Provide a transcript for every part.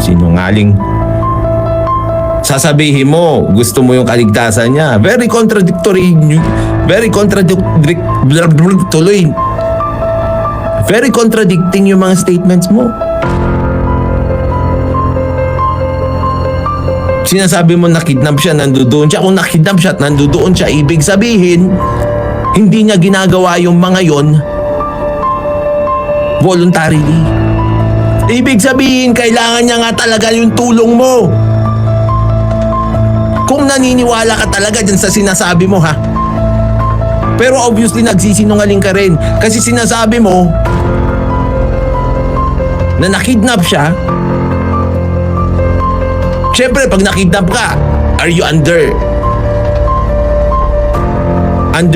Sinungaling. Sasabihin mo, gusto mo yung kaligtasan niya. Very contradictory. Very contradictory. Tuloy. Very contradicting yung mga statements mo. Sinasabi mo nakidnap siya, nandoon siya. Kung nakidnap siya at nandoon siya, ibig sabihin, hindi niya ginagawa yung mga yon voluntarily. Ibig sabihin, kailangan niya nga talaga yung tulong mo. Kung naniniwala ka talaga dyan sa sinasabi mo, ha? Pero obviously nagsisinungaling ka rin. Kasi sinasabi mo na nakidnap siya. Siyempre, pag nakidnap ka, are you under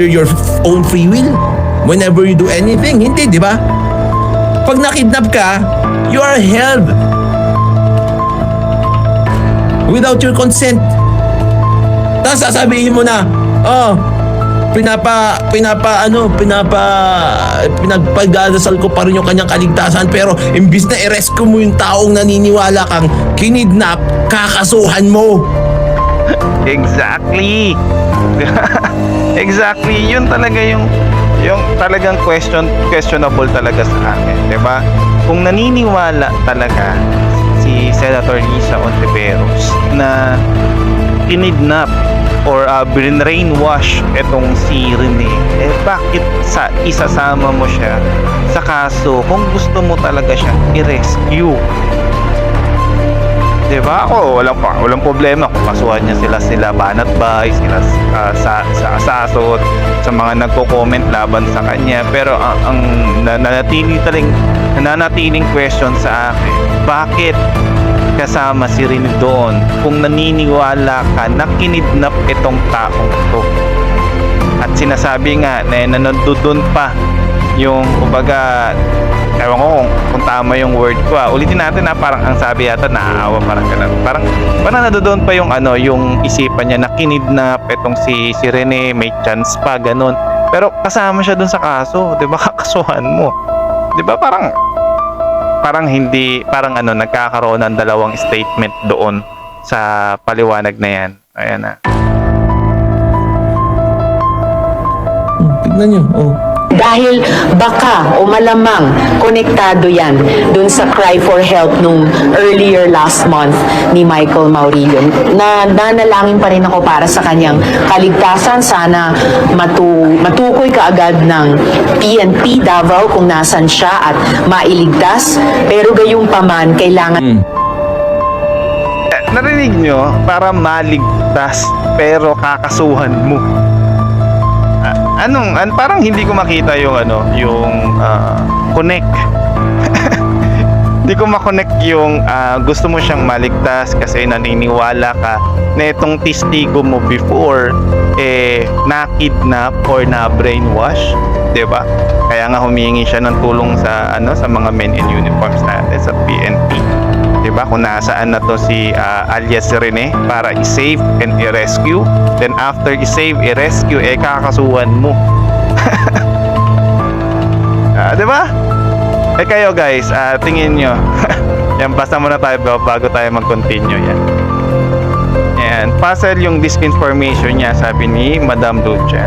your own free will? Whenever you do anything? Hindi, di ba? Pag nakidnap ka, you are held without your consent. Tapos sasabihin mo na, pinagpagdadasal ko pa rin yung kanyang kaligtasan, pero imbis na i-rescue mo yung taong naniniwala kang kinidnap, kakasuhan mo. Exactly. Exactly. Yun talaga yung talagang questionable talaga sa akin, 'di ba? Kung naniniwala talaga si Senator Risa Hontiveros na kinidnap or brainwash etong si Rene, bakit isasama mo siya sa kaso kung gusto mo talaga siyang i-rescue? Diba? Ako, walang problema kung kasuhan niya sila Banat-Bay, sila sa Asaso, sa mga nagko-comment laban sa kanya. Pero ang nananatiling question sa akin, bakit kasama si Rene doon kung naniniwala ka na kinidnap itong taong to? At sinasabi nga na nandoon pa yung, kumbaga, ewan ko kung tama yung word ko, ulitin natin, parang ang sabi yata naaawa, parang ganun. Parang nandoon pa yung yung isipan niya na kinidnap itong si Rene, may chance pa, ganun. Pero kasama siya doon sa kaso, 'di ba? Kakasuhan mo. 'Di ba? Parang hindi, nagkakaroon ng dalawang statement doon sa paliwanag na yan. Ayan na. Tignan nyo, Dahil baka o malamang konektado yan dun sa cry for help nung earlier last month ni Michael Maurillo. Nanalangin pa rin ako para sa kanyang kaligtasan. Sana matukoy kaagad ng PNP Davao kung nasan siya at mailigtas. Pero gayong paman, kailangan... Narinig nyo? Para maligtas pero kakasuhan mo. Parang hindi ko makita yung connect. Hindi ko ma-connect yung gusto mo siyang maligtas kasi naniniwala ka na itong testigo mo before na-kidnap or na-brainwash, 'di ba? Kaya nga humingi siya ng tulong sa mga men in uniforms natin sa PNP. 'Di ba? Kung nasaan na to si alias Rene para i-save and i-rescue. Then after i-save, i-rescue, kakasuhan mo. 'Di ba? Kayo guys, tingin nyo. Yan, basta muna tayo bago tayo mag-continue yan. Yan, puzzle yung disinformation niya, sabi ni Madam Lucia.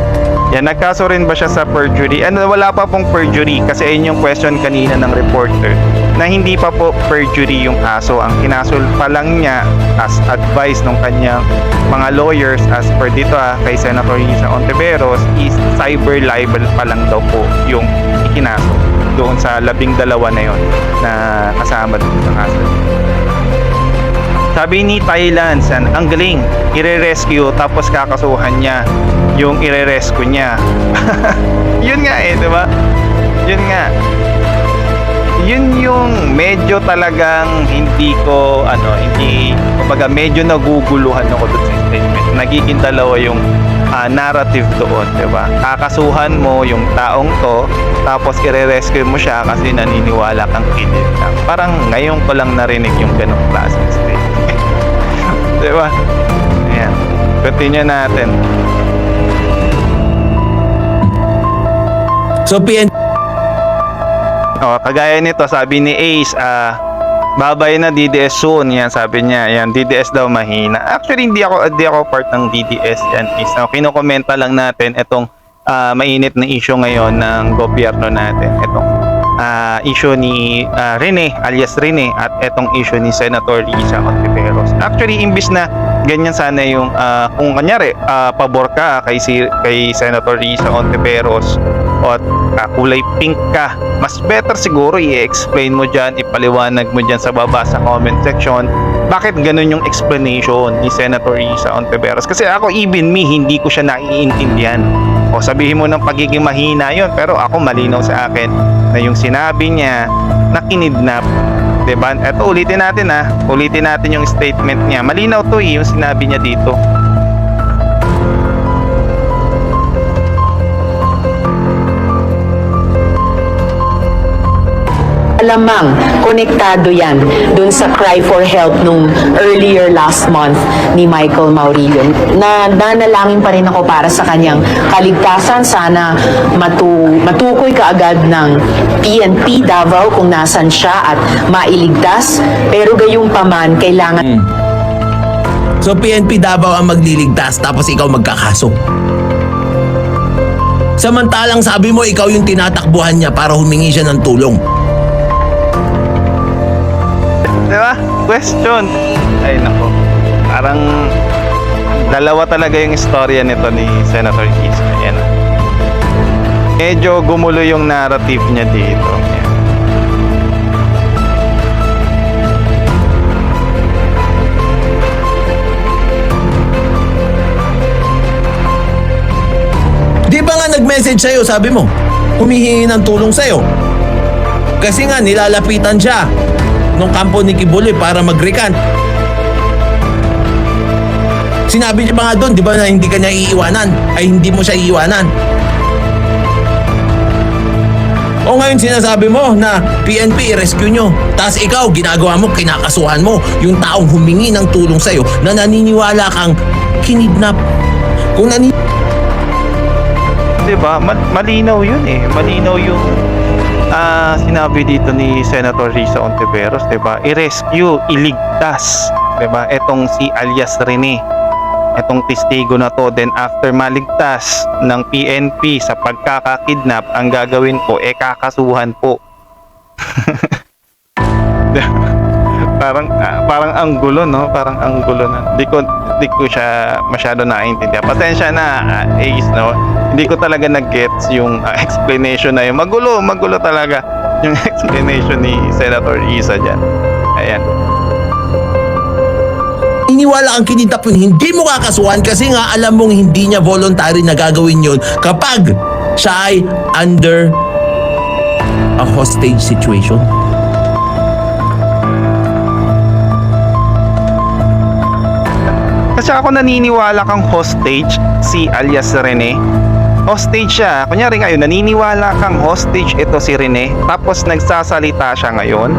Yan, nagkaso rin ba siya sa perjury? Wala pa pong perjury kasi ayun yung question kanina ng reporter na hindi pa po perjury yung kaso. Ang kinasol pa lang niya as advice ng kanyang mga lawyers as per dito kay Senator Risa Hontiveros is cyber libel pa lang daw po yung ikinaso doon sa 12 na yon na kasama doon sa kaso. Sabi ni Thailand, ang galing, i-rescue tapos kakasuhan niya yung i-rescue niya. Yun nga di ba? Yun nga. Yun yung medyo talagang kumbaga medyo naguguluhan ako doon sa statement. Nagiging dalawa yung narrative doon, di ba? Kakasuhan mo yung taong to, tapos i-rescue mo siya kasi naniniwala kang kinidnap. Parang ngayon ko lang narinig yung ganong klaseng statement. Di ba? Ayan. Continue natin. So, kagaya nito, sabi ni Ace, babay na DDS soon. Yan, sabi niya. Yan, DDS daw mahina. Actually, hindi ako part ng DDS. Yan is, kinokomenta lang natin itong mainit na issue ngayon ng gobyerno natin. Itong issue ni Rene, alias Rene, at itong issue ni Senator Risa Hontiveros. Actually, imbis na ganyan sana yung kung kanyari pabor ka kay Senator Risa Hontiveros o kulay pink ka, mas better siguro i-explain mo dyan, ipaliwanag mo dyan sa baba sa comment section bakit ganun yung explanation ni Senator Risa Hontiveros. Kasi ako, even me, hindi ko siya naiintindihan. O sabihin mo ng pagiging mahina yon, pero ako malinaw sa akin na yung sinabi niya na kinidnap, diba? Eto, ulitin natin ulitin natin yung statement niya. Malinaw to yung sinabi niya dito. Lamang konektado yan dun sa cry for help nung earlier last month ni Michael Maurilio. Na nanalangin pa rin ako para sa kanyang kaligtasan. Sana matukoy kaagad ng PNP Davao kung nasan siya at mailigtas. Pero gayong paman, kailangan So PNP Davao ang magliligtas tapos ikaw magkakaso. Samantalang sabi mo ikaw yung tinatakbuhan niya para humingi siya ng tulong. Diba? Question. Ay nako. Parang dalawa talaga yung istorya nito ni Senator Risa. Ayan. Medyo gumulo yung narrative niya dito. Ayan. Di ba nga nag-message sa'yo, sabi mo, humihingi ng tulong sa'yo? Kasi nga nilalapitan siya nung kampo ni Kibuloy para mag-recant. Sinabi niya ba nga doon, di ba, na hindi ka niya iiwanan? Ay hindi mo siya iiwanan. O ngayon sinasabi mo na PNP i-rescue nyo. Tapos ikaw, ginagawa mo, kinakasuhan mo yung taong humingi ng tulong sa'yo na naniniwala kang kinidnap. Kung Diba? Malinaw yun eh. Malinaw yung sinabi dito ni Senator Risa Hontiveros, diba? I-rescue, iligtas, diba? Etong si alias Rene, etong testigo na to. Then after maligtas ng PNP sa pagkakakidnap, ang gagawin po kakasuhan po. parang ang gulo, no? Parang ang gulo na. Di ko siya masyado naiintindihan. Pasensya na, Ace, no? Hindi ko talaga nag-gets yung explanation na yun. Magulo talaga yung explanation ni Senator Risa dyan. Ayan. iniwala kang kinidnap yun, hindi mo kakasuhan kasi nga alam mong hindi niya voluntary na gagawin yun kapag siya ay under a hostage situation. Kasi ako naniniwala kang hostage si alias Rene. Hostage siya. Kunyari ngayon, naniniwala kang hostage ito si Rene. Tapos nagsasalita siya ngayon.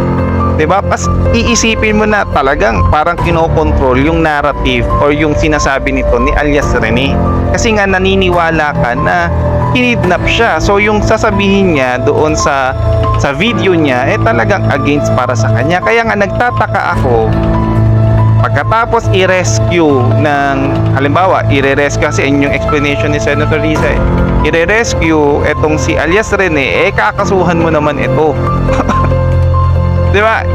'Di ba? Pas iisipin mo na talagang parang kinokontrol yung narrative or yung sinasabi nito ni alias Rene. Kasi nga naniniwala ka na kinidnap siya. So yung sasabihin niya doon sa video niya talagang against para sa kanya. Kaya nga nagtataka ako, pagkatapos i-rescue ng, halimbawa, i-rescue kasi yung explanation ni Senator Risa, i-rescue etong si alias Rene, kakasuhan mo naman ito. Di ba?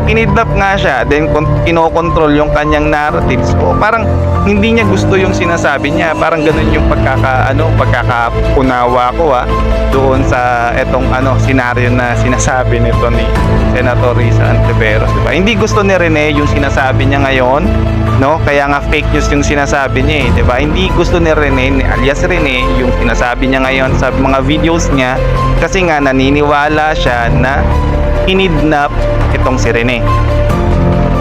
Kinidnap nga siya, then kinokontrol yung kanyang narrative. So, parang hindi niya gusto yung sinasabi niya. Parang ganun yung pagkakapunawa ko doon sa etong senaryo na sinasabi nito ni Senator Risa Hontiveros, di ba? Hindi gusto ni Rene yung sinasabi niya ngayon, no? Kaya nga fake news yung sinasabi niya, di ba? Hindi gusto ni Rene, alias Rene, yung sinasabi niya ngayon sa mga videos niya kasi nga naniniwala siya na kinidnap itong si Rene.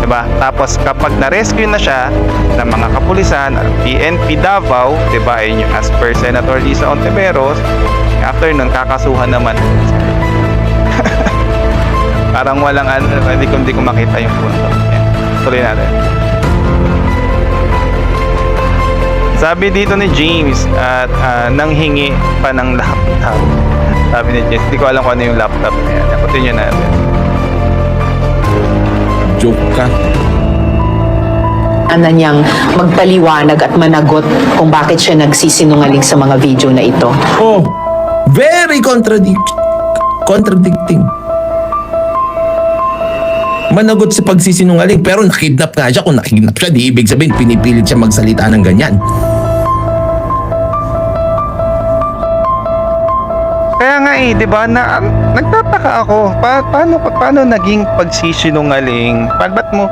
Diba? Tapos kapag na-rescue na siya ng mga kapulisan, PNP Davao, diba, yun yung as per Senator Risa Hontiveros, after nun, kakasuhan naman. Parang walang hindi ko makita yung punto. Yan. Tuloy natin. Sabi dito ni James at nanghingi pa ng laptop. Sabi ni James, hindi ko alam kung ano yung laptop na yan. Continue natin. Joke ka. na niyang magpaliwanag at managot kung bakit siya nagsisinungaling sa mga video na ito. Oh, very contradicting. Managot sa pagsisinungaling pero nakidnap nga siya. Kung nakidnap siya, di ibig sabihin pinipilit siya magsalita ng ganyan. Kaya nga di ba, nagtataka ako, paano naging pagsisinungaling? Ba't mo,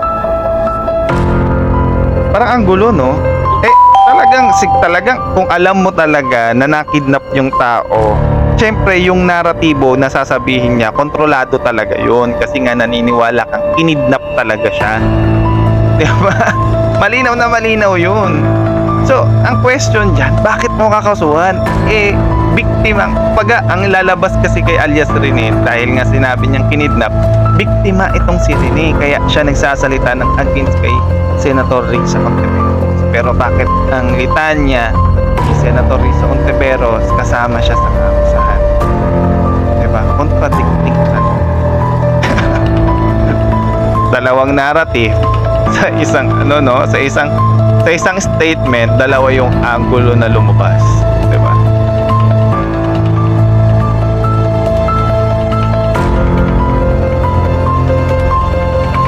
parang ang gulo, no? Talagang, kung alam mo talaga na nakidnap yung tao, syempre yung naratibo na sasabihin niya, kontrolado talaga yun. Kasi nga naniniwala kang kinidnap talaga siya. Di ba? Malinaw na malinaw yun. So, ang question dyan, bakit mo kakasuhan? Biktima. Ang lalabas kasi kay alias Rene, dahil nga sinabi niyang kinidnap, biktima itong si Rene. Kaya siya nagsasalita ng against kay Senator Risa Ontiveros. Pero bakit ang litanya ni Senator Risa Ontiveros kasama siya sa kakusahan? Diba? Contradicting ka. Dalawang narrative sa isang sa isang statement, dalawa yung angulo na lumabas, 'di ba?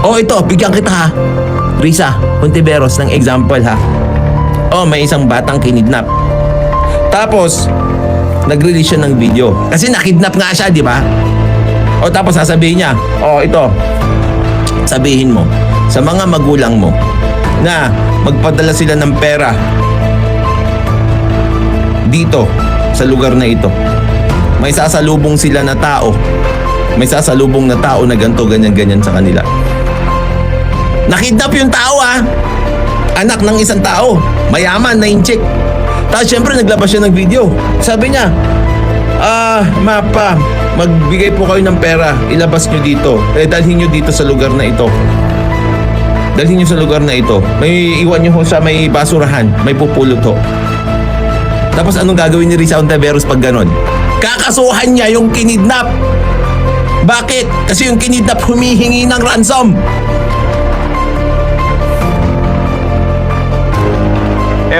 Oh, ito, bigyan kita ha. Risa Ontiveros ng example ha. Oh, may isang batang kinidnap. Tapos nag-release siya ng video. Kasi nakidnap nga siya, di ba? O tapos sasabihin niya, oh ito, sabihin mo sa mga magulang mo na magpadala sila ng pera dito sa lugar na ito. May sasalubong sila na tao. May sasalubong na tao na ganto, ganyan sa kanila. Nakidnap yung tao ah. Anak ng isang tao. Mayaman na incheck. Tapos syempre naglabas siya ng video. Sabi niya, mapa, magbigay po kayo ng pera. Ilabas nyo dito. Dalhin nyo dito sa lugar na ito. Dalhin nyo sa lugar na ito. May iwan nyo sa may basurahan. May pupulot ho. Tapos anong gagawin ni Risa Ontiveros pag ganon? Kakasuhan niya yung kinidnap. Bakit? Kasi yung kinidnap humihingi ng ransom.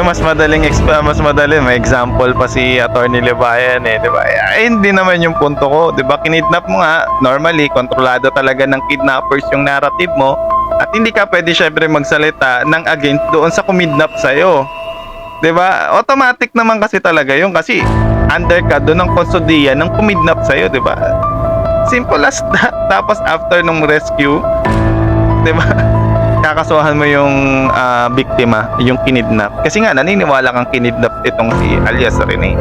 Mas madali, may example pa si Attorney Libayan di ba? Hindi naman yung punto ko, di ba? Kinidnap mo nga, normally kontrolado talaga ng kidnappers yung narrative mo, at hindi ka pwede syempre magsalita ng against doon sa kumidnap sa'yo. Di ba? Automatic naman kasi talaga yun, kasi under ka doon ng kustodiya ng kumidnap sa'yo, di ba? Simple as that. Tapos after nung rescue, di ba? Kakasuhan mo yung biktima, yung kinidnap. Kasi nga naniniwala kang kinidnap itong si alias Rene.